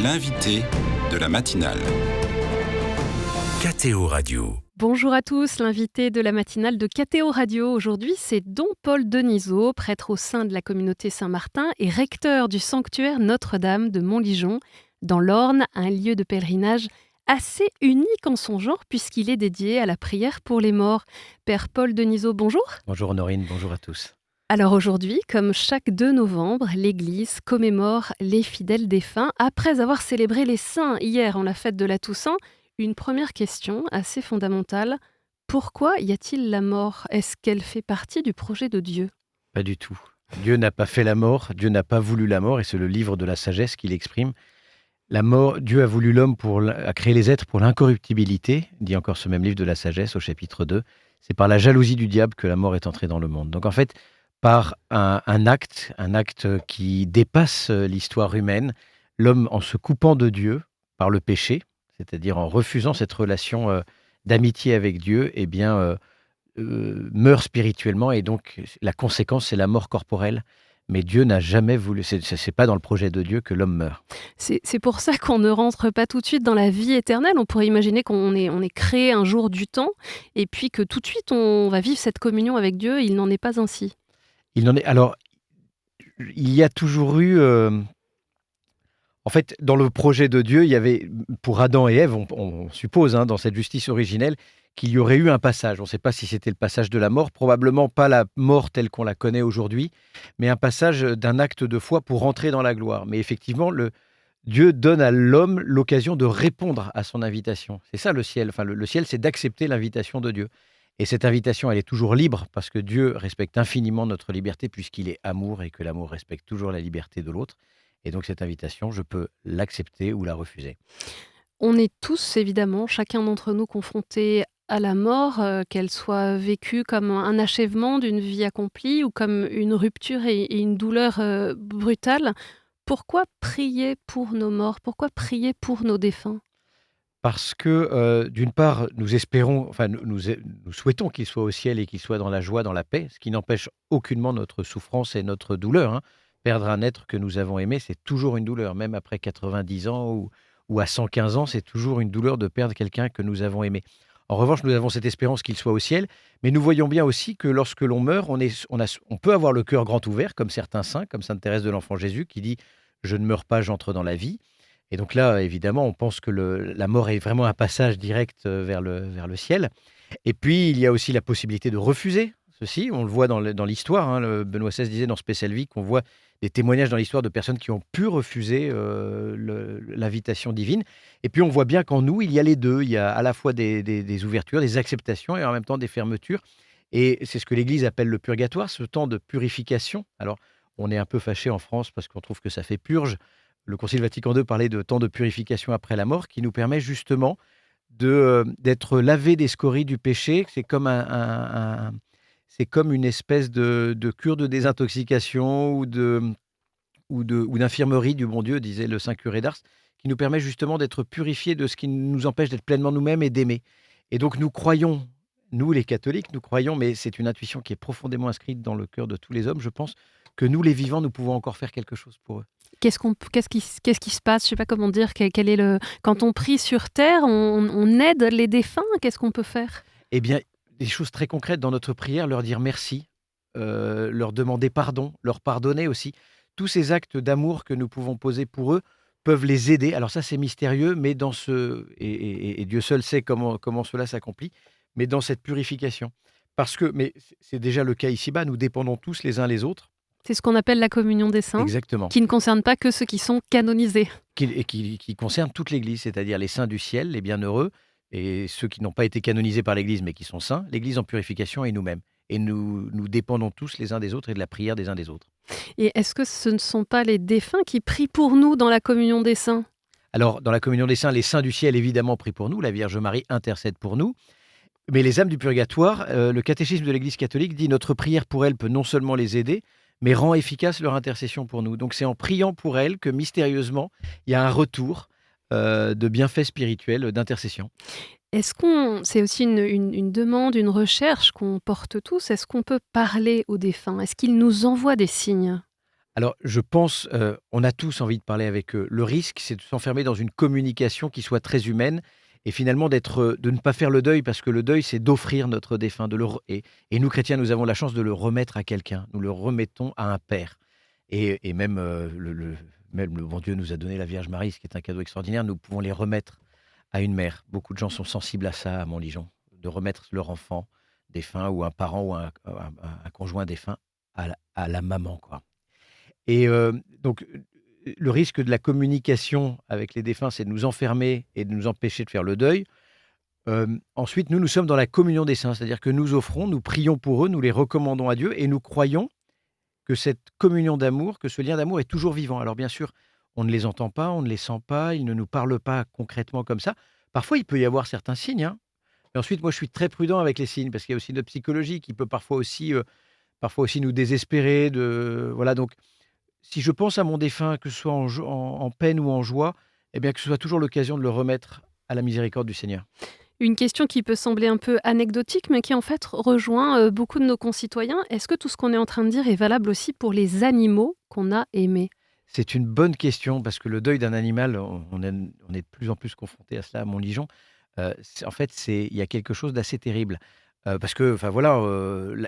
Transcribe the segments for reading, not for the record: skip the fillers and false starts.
L'invité de la matinale. KTO Radio. Bonjour à tous, l'invité de la matinale de KTO Radio aujourd'hui, c'est Don Paul Denisot, prêtre au sein de la communauté Saint-Martin et recteur du sanctuaire Notre-Dame de Montligeon, dans l'Orne, un lieu de pèlerinage assez unique en son genre puisqu'il est dédié à la prière pour les morts. Père Paul Denisot, bonjour. Bonjour Honorine, bonjour à tous. Alors aujourd'hui, comme chaque 2 novembre, l'Église commémore les fidèles défunts. Après avoir célébré les saints hier en la fête de la Toussaint, une première question assez fondamentale. Pourquoi y a-t-il la mort ? Est-ce qu'elle fait partie du projet de Dieu ? Pas du tout. Dieu n'a pas fait la mort, Dieu n'a pas voulu la mort, et c'est le livre de la sagesse qui l'exprime. La mort, Dieu a voulu l'homme a créé les êtres pour l'incorruptibilité, dit encore ce même livre de la sagesse au chapitre 2. C'est par la jalousie du diable que la mort est entrée dans le monde. Donc en fait, par un acte qui dépasse l'histoire humaine, l'homme, en se coupant de Dieu par le péché, c'est-à-dire en refusant cette relation d'amitié avec Dieu, meurt spirituellement, et donc la conséquence, c'est la mort corporelle. Mais Dieu n'a jamais voulu, c'est pas dans le projet de Dieu que l'homme meurt. C'est pour ça qu'on ne rentre pas tout de suite dans la vie éternelle. On pourrait imaginer qu'on est créé un jour du temps, et puis que tout de suite on va vivre cette communion avec Dieu. Il n'en est pas ainsi. Alors, il y a toujours eu... En fait, dans le projet de Dieu, il y avait, pour Adam et Ève, on suppose, dans cette justice originelle, qu'il y aurait eu un passage. On ne sait pas si c'était le passage de la mort, probablement pas la mort telle qu'on la connaît aujourd'hui, mais un passage d'un acte de foi pour rentrer dans la gloire. Mais effectivement, Dieu donne à l'homme l'occasion de répondre à son invitation. C'est ça le ciel. Enfin, le ciel, c'est d'accepter l'invitation de Dieu. Et cette invitation, elle est toujours libre, parce que Dieu respecte infiniment notre liberté, puisqu'il est amour, et que l'amour respecte toujours la liberté de l'autre. Et donc cette invitation, je peux l'accepter ou la refuser. On est tous, évidemment, chacun d'entre nous, confrontés à la mort, qu'elle soit vécue comme un achèvement d'une vie accomplie ou comme une rupture et une douleur brutale. Pourquoi prier pour nos morts ? Pourquoi prier pour nos défunts ? Parce que, d'une part, nous espérons, enfin nous souhaitons qu'il soit au ciel et qu'il soit dans la joie, dans la paix, ce qui n'empêche aucunement notre souffrance et notre douleur. Perdre un être que nous avons aimé, c'est toujours une douleur, même après 90 ans ou à 115 ans, c'est toujours une douleur de perdre quelqu'un que nous avons aimé. En revanche, nous avons cette espérance qu'il soit au ciel, mais nous voyons bien aussi que lorsque l'on meurt, on peut avoir le cœur grand ouvert, comme certains saints, comme Sainte Thérèse de l'Enfant Jésus, qui dit « Je ne meurs pas, j'entre dans la vie ». Et donc là, évidemment, on pense que la mort est vraiment un passage direct vers le ciel. Et puis, il y a aussi la possibilité de refuser ceci. On le voit dans l'histoire. Benoît XVI disait dans Spéciale Vie qu'on voit des témoignages dans l'histoire de personnes qui ont pu refuser l'invitation divine. Et puis, on voit bien qu'en nous, il y a les deux. Il y a à la fois des ouvertures, des acceptations et en même temps des fermetures. Et c'est ce que l'Église appelle le purgatoire, ce temps de purification. Alors, on est un peu fâché en France parce qu'on trouve que ça fait purge. Le Concile Vatican II parlait de temps de purification après la mort qui nous permet justement d'être lavé des scories du péché. C'est comme c'est comme une espèce de cure de désintoxication ou d'infirmerie du bon Dieu, disait le Saint Curé d'Ars, qui nous permet justement d'être purifiés de ce qui nous empêche d'être pleinement nous-mêmes et d'aimer. Et donc nous croyons, nous les catholiques, nous croyons, mais c'est une intuition qui est profondément inscrite dans le cœur de tous les hommes, je pense, que nous les vivants, nous pouvons encore faire quelque chose pour eux. Qu'est-ce qui se passe ? Je ne sais pas comment dire. Quel est quand on prie sur terre, on aide les défunts. Qu'est-ce qu'on peut faire ? Eh bien, des choses très concrètes dans notre prière, leur dire merci, leur demander pardon, leur pardonner aussi. Tous ces actes d'amour que nous pouvons poser pour eux peuvent les aider. Alors ça, c'est mystérieux, mais et Dieu seul sait comment cela s'accomplit, mais dans cette purification. Mais c'est déjà le cas ici-bas, nous dépendons tous les uns les autres. C'est ce qu'on appelle la communion des saints. Exactement. Qui ne concerne pas que ceux qui sont canonisés. Qui concerne toute l'Église, c'est-à-dire les saints du ciel, les bienheureux, et ceux qui n'ont pas été canonisés par l'Église mais qui sont saints, l'Église en purification et nous-mêmes. Et nous dépendons tous les uns des autres et de la prière des uns des autres. Et est-ce que ce ne sont pas les défunts qui prient pour nous dans la communion des saints ? Alors, dans la communion des saints, les saints du ciel, évidemment, prient pour nous. La Vierge Marie intercède pour nous. Mais les âmes du purgatoire, le catéchisme de l'Église catholique dit « Notre prière pour elles peut non seulement les aider, mais rend efficace leur intercession pour nous ». Donc c'est en priant pour elles que, mystérieusement, il y a un retour de bienfaits spirituels, d'intercession. C'est aussi une demande, une recherche qu'on porte tous. Est-ce qu'on peut parler aux défunts ? Est-ce qu'ils nous envoient des signes ? Alors, je pense, on a tous envie de parler avec eux. Le risque, c'est de s'enfermer dans une communication qui soit très humaine et finalement de ne pas faire le deuil parce que le deuil, c'est d'offrir notre défunt, de le re et nous, chrétiens, nous avons la chance de le remettre à quelqu'un. Nous le remettons à un père et même, même le bon Dieu nous a donné la Vierge Marie, ce qui est un cadeau extraordinaire. Nous pouvons les remettre à une mère. Beaucoup de gens sont sensibles à ça, à Montligeon, de remettre leur enfant défunt ou un parent ou un conjoint défunt à la maman, quoi. Et donc, le risque de la communication avec les défunts, c'est de nous enfermer et de nous empêcher de faire le deuil. Ensuite, nous sommes dans la communion des saints, c'est-à-dire que nous offrons, nous prions pour eux, nous les recommandons à Dieu et nous croyons que cette communion d'amour, que ce lien d'amour est toujours vivant. Alors bien sûr, on ne les entend pas, on ne les sent pas, ils ne nous parlent pas concrètement comme ça. Parfois, il peut y avoir certains signes, hein. Mais ensuite, moi, je suis très prudent avec les signes parce qu'il y a aussi notre psychologie qui peut parfois aussi nous désespérer voilà, donc si je pense à mon défunt, que ce soit en peine ou en joie, eh bien, que ce soit toujours l'occasion de le remettre à la miséricorde du Seigneur. Une question qui peut sembler un peu anecdotique, mais qui en fait rejoint beaucoup de nos concitoyens. Est-ce que tout ce qu'on est en train de dire est valable aussi pour les animaux qu'on a aimés? C'est une bonne question parce que le deuil d'un animal, on est de plus en plus confronté à cela à Montligeon. En fait, il y a quelque chose d'assez terrible. Parce que, enfin voilà,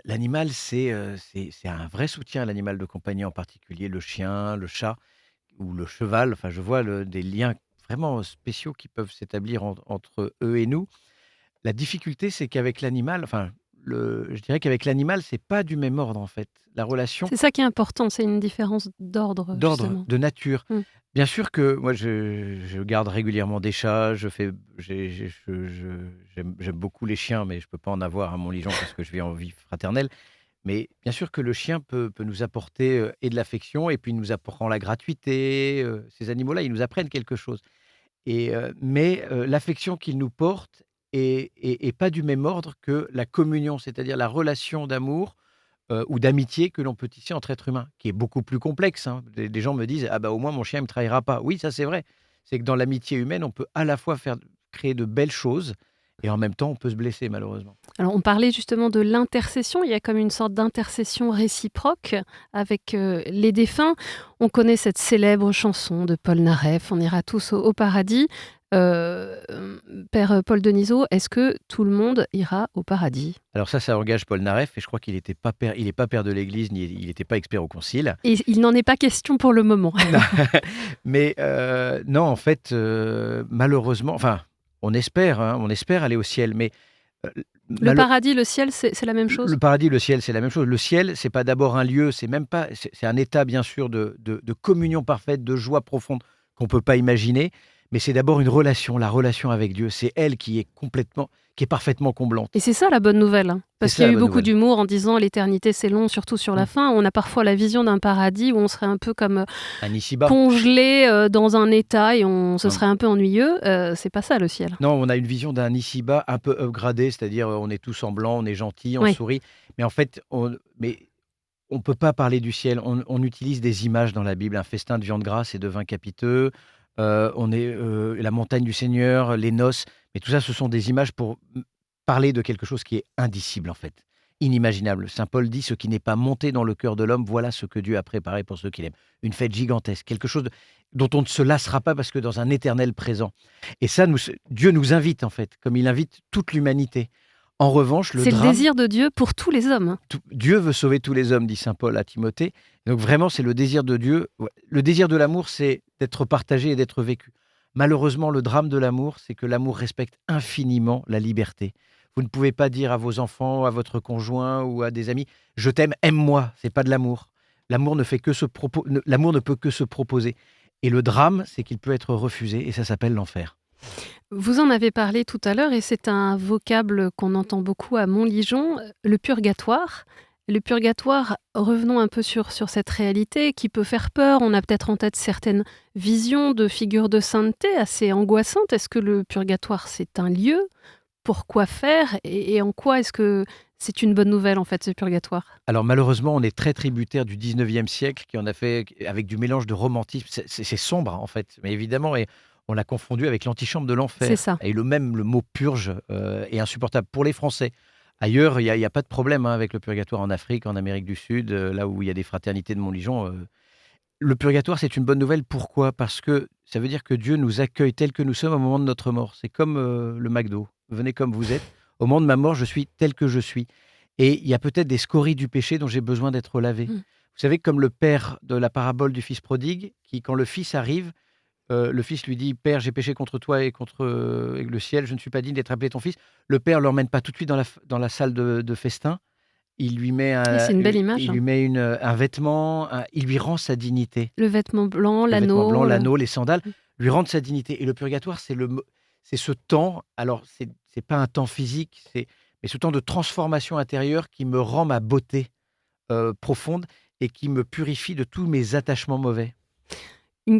l'animal, c'est un vrai soutien, l'animal de compagnie, en particulier le chien, le chat ou le cheval. Enfin, je vois des liens vraiment spéciaux qui peuvent s'établir entre eux et nous. La difficulté, c'est qu'avec l'animal, enfin, je dirais qu'avec l'animal, c'est pas du même ordre, en fait. La relation C'est ça qui est important, c'est une différence d'ordre, d'ordre, justement. de nature. Mmh. Bien sûr que moi, je garde régulièrement des chats, je fais j'ai j'aime beaucoup les chiens, mais je peux pas en avoir à Montligeon parce que je vis en vie fraternelle. Mais bien sûr que le chien peut nous apporter, et de l'affection et puis nous apprend la gratuité, ces animaux-là, ils nous apprennent quelque chose mais l'affection qu'ils nous portent est pas du même ordre que la communion, c'est-à-dire la relation d'amour, ou d'amitié que l'on peut tisser entre êtres humains, qui est beaucoup plus complexe, hein. Des gens me disent: «Ah bah, au moins mon chien ne me trahira pas». Oui, ça c'est vrai. C'est que dans l'amitié humaine, on peut à la fois créer de belles choses et en même temps, on peut se blesser malheureusement. Alors, on parlait justement de l'intercession. Il y a comme une sorte d'intercession réciproque avec les défunts. On connaît cette célèbre chanson de Paul Naref, On ira tous au paradis. Euh, Père Paul Denisot, est-ce que tout le monde ira au paradis? Alors ça engage Paul Naref et je crois qu'il était pas père il est pas père de l'Église, ni il n'était pas expert au concile. Et il n'en est pas question pour le moment. Mais non, en fait, malheureusement, enfin, on espère, hein, on espère aller au ciel, mais Le malheu paradis, le ciel, c'est la même chose? le paradis, le ciel, c'est la même chose. Le ciel, c'est pas d'abord un lieu, c'est même pas c'est un état bien sûr de communion parfaite, de joie profonde qu'on peut pas imaginer, mais c'est d'abord une relation, la relation avec Dieu. C'est elle qui est parfaitement comblante. Et c'est ça la bonne nouvelle, hein. C'est Parce ça qu'il y a la eu bonne beaucoup nouvelle. d'humour en disant l'éternité c'est long, surtout sur la Mmh. fin. On a parfois la vision d'un paradis où on serait un peu comme Un ici-bas. congelé dans un état et ce Non. serait un peu ennuyeux. C'est pas ça le ciel. Non, on a une vision d'un ici-bas un peu upgradé, c'est-à-dire, on est tous en blanc, on est gentil, on Oui. sourit, mais en fait, on peut pas parler du ciel. On utilise des images dans la Bible, un festin de viande grasse et de vin capiteux, la montagne du Seigneur, les noces, mais tout ça, ce sont des images pour parler de quelque chose qui est indicible, en fait, inimaginable. Saint Paul dit: «Ce qui n'est pas monté dans le cœur de l'homme, voilà ce que Dieu a préparé pour ceux qui l'aiment». Une fête gigantesque, quelque chose dont on ne se lassera pas parce que dans un éternel présent et ça, Dieu nous invite, en fait, comme il invite toute l'humanité. En revanche, le C'est le drame désir de Dieu pour tous les hommes, hein. Dieu veut sauver tous les hommes, dit saint Paul à Timothée. Donc vraiment, c'est le désir de Dieu. Ouais, le désir de l'amour, c'est d'être partagé et d'être vécu. Malheureusement, le drame de l'amour, c'est que l'amour respecte infiniment la liberté. Vous ne pouvez pas dire à vos enfants, à votre conjoint ou à des amis: «Je t'aime, aime-moi». C'est pas de l'amour. L'amour ne peut que se proposer. Et le drame, c'est qu'il peut être refusé et ça s'appelle l'enfer. Vous en avez parlé tout à l'heure et c'est un vocable qu'on entend beaucoup à Montligeon, le purgatoire. Le purgatoire, revenons un peu sur cette réalité qui peut faire peur. On a peut-être en tête certaines visions de figures de sainteté assez angoissantes. Est-ce que le purgatoire, c'est un lieu? Pourquoi faire? Et en quoi est-ce que c'est une bonne nouvelle, en fait, ce purgatoire? Alors malheureusement, on est très tributaire du 19e siècle qui en a fait avec du mélange de romantisme. C'est sombre, en fait, mais évidemment et on l'a confondu avec l'antichambre de C'est l'enfer ça. et le mot «purge», est insupportable pour les Français. Ailleurs, il y a pas de problème, hein, avec le purgatoire en Afrique, en Amérique du Sud, là où il y a des fraternités de Montligeon, Le purgatoire, c'est une bonne nouvelle. Pourquoi? Parce que ça veut dire que Dieu nous accueille tels que nous sommes au moment de notre mort. C'est comme le McDo. Venez comme vous êtes. Au moment de ma mort, je suis tel que je suis. Et il y a peut-être des scories du péché dont j'ai besoin d'être lavé. Mmh. Vous savez, comme le père de la parabole du fils prodigue, qui, quand le fils arrive, le fils lui dit: Père, j'ai péché contre toi et contre le ciel, je ne suis pas digne d'être appelé ton fils. Le père ne l'emmène pas tout de suite dans la salle de festin. Il lui met Et c'est une belle image, il hein. lui met un vêtement, il lui rend sa dignité. Le vêtement blanc, Le vêtement blanc, l'anneau. l'anneau, les sandales, Mmh. lui rendent sa dignité. Et le purgatoire, c'est ce temps, alors c'est pas un temps physique, mais ce temps de transformation intérieure qui me rend ma beauté profonde et qui me purifie de tous mes attachements mauvais. Une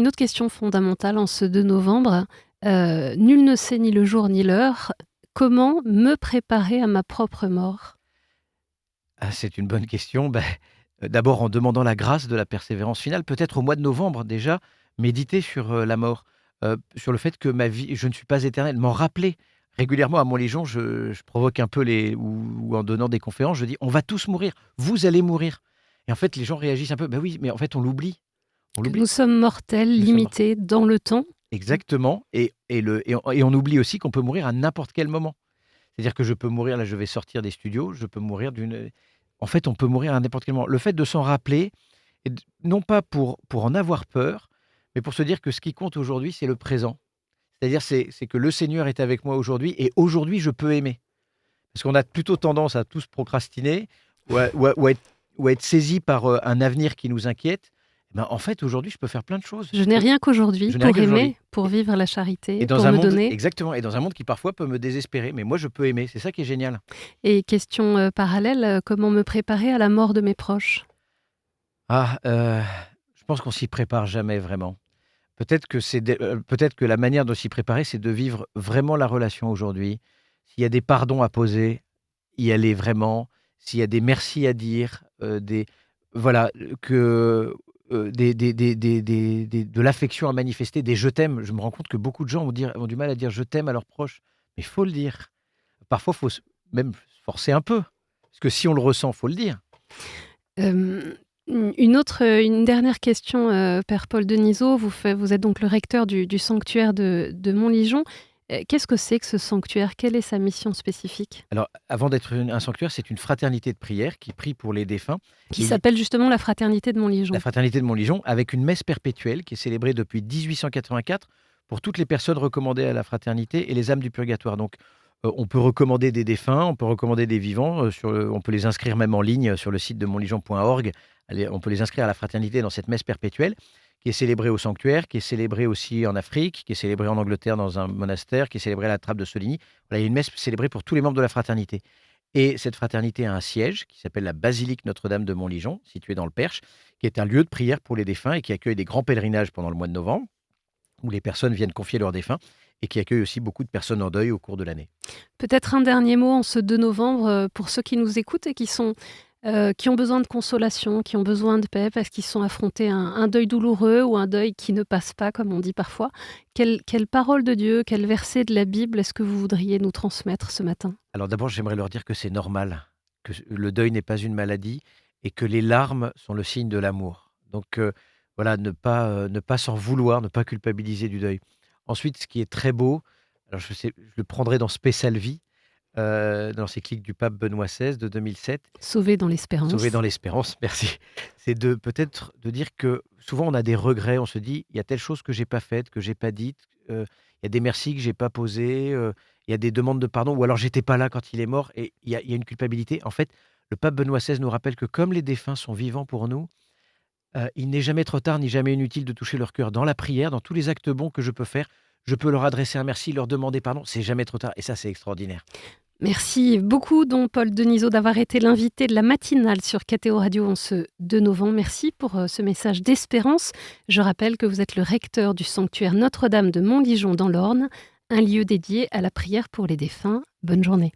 autre question fondamentale en ce 2 novembre, nul ne sait ni le jour ni l'heure. Comment me préparer à ma propre mort? Ah, c'est une bonne question. D'abord en demandant la grâce de la persévérance finale, peut-être au mois de novembre déjà, méditer sur la mort, sur le fait que ma vie, je ne suis pas éternel, m'en rappeler régulièrement à Montlégion. Je provoque un peu ou en donnant des conférences, je dis: on va tous mourir, vous allez mourir. Et en fait, les gens réagissent un peu: bah oui, mais en fait, on l'oublie. On Que l'oublie. nous sommes mortels, Nous sommes mortels. limités dans le temps. Exactement. Et on oublie aussi qu'on peut mourir à n'importe quel moment. C'est-à-dire que je peux mourir, là je vais sortir des studios, je peux mourir en fait, on peut mourir à n'importe quel moment. Le fait de s'en rappeler, non pas pour en avoir peur, mais pour se dire que ce qui compte aujourd'hui, c'est le présent. C'est-à-dire, c'est que le Seigneur est avec moi aujourd'hui et aujourd'hui, je peux aimer. Parce qu'on a plutôt tendance à tous procrastiner ou à être saisi par un avenir qui nous inquiète. Eh ben, en fait, aujourd'hui, je peux faire plein de choses. Je n'ai rien qu'aujourd'hui Je n'ai rien pour qu'aujourd'hui. aimer, pour vivre la charité, Et dans pour un me monde, donner. exactement, et dans un monde qui parfois peut me désespérer. Mais moi, je peux aimer. C'est ça qui est génial. Et question parallèle, comment me préparer à la mort de mes proches? Ah, je pense qu'on s'y prépare jamais vraiment. Peut-être que la manière de s'y préparer, c'est de vivre vraiment la relation aujourd'hui. S'il y a des pardons à poser, y aller vraiment. S'il y a des merci à dire, voilà, de l'affection à manifester, des je t'aime. Je me rends compte que beaucoup de gens ont du mal à dire je t'aime à leurs proches, mais il faut le dire. Parfois, il faut même se forcer un peu, parce que si on le ressent, il faut le dire. Hem, une dernière question, Père Paul Denisot. Vous êtes donc le recteur du sanctuaire de Montligeon. Qu'est-ce que c'est que ce sanctuaire? Quelle est sa mission spécifique? Alors, avant d'être un sanctuaire, c'est une fraternité de prière qui prie pour les défunts. Qui Et s'appelle justement la Fraternité de Montligeon. la fraternité de Montligeon, avec une messe perpétuelle qui est célébrée depuis 1884 pour toutes les personnes recommandées à la fraternité et les âmes du purgatoire. Donc, on peut recommander des défunts, on peut recommander des vivants, on peut les inscrire même en ligne sur le site de montligeon.org. On peut les inscrire à la fraternité dans cette messe perpétuelle qui est célébrée au sanctuaire, qui est célébrée aussi en Afrique, qui est célébrée en Angleterre dans un monastère, qui est célébrée à la Trappe de Soligny. Voilà, il y a une messe célébrée pour tous les membres de la fraternité. Et cette fraternité a un siège qui s'appelle la basilique Notre-Dame de Montligeon, située dans le Perche, qui est un lieu de prière pour les défunts et qui accueille des grands pèlerinages pendant le mois de novembre, où les personnes viennent confier leurs défunts et qui accueille aussi beaucoup de personnes en deuil au cours de l'année. Peut-être un dernier mot en ce 2 novembre, pour ceux qui nous écoutent et qui ont besoin de consolation, qui ont besoin de paix parce qu'ils sont affrontés un deuil douloureux ou un deuil qui ne passe pas, comme on dit parfois. Quelle parole de Dieu, quel verset de la Bible est-ce que vous voudriez nous transmettre ce matin? Alors d'abord, j'aimerais leur dire que c'est normal, que le deuil n'est pas une maladie et que les larmes sont le signe de l'amour. Donc voilà, ne pas s'en vouloir, ne pas culpabiliser du deuil. Ensuite, ce qui est très beau, alors je le prendrai dans Spé-Salvi, dans l'encyclique du pape Benoît XVI de 2007, Sauvé dans l'espérance. Sauvé dans l'espérance, merci. C'est peut-être de dire que souvent on a des regrets, on se dit: «Il y a telle chose que j'ai pas faite, que j'ai pas dite, il y a des merci que j'ai pas posés, il y a des demandes de pardon ou alors j'étais pas là quand il est mort» et il y a une culpabilité. En fait, le pape Benoît XVI nous rappelle que comme les défunts sont vivants pour nous, il n'est jamais trop tard ni jamais inutile de toucher leur cœur. Dans la prière, dans tous les actes bons que je peux faire, je peux leur adresser un merci, leur demander pardon, c'est jamais trop tard et ça, c'est extraordinaire. Merci beaucoup, Don Paul Denisot, d'avoir été l'invité de la matinale sur KTO Radio en ce 2 novembre. Merci pour ce message d'espérance. Je rappelle que vous êtes le recteur du sanctuaire Notre-Dame de Montligeon dans l'Orne, un lieu dédié à la prière pour les défunts. Bonne journée.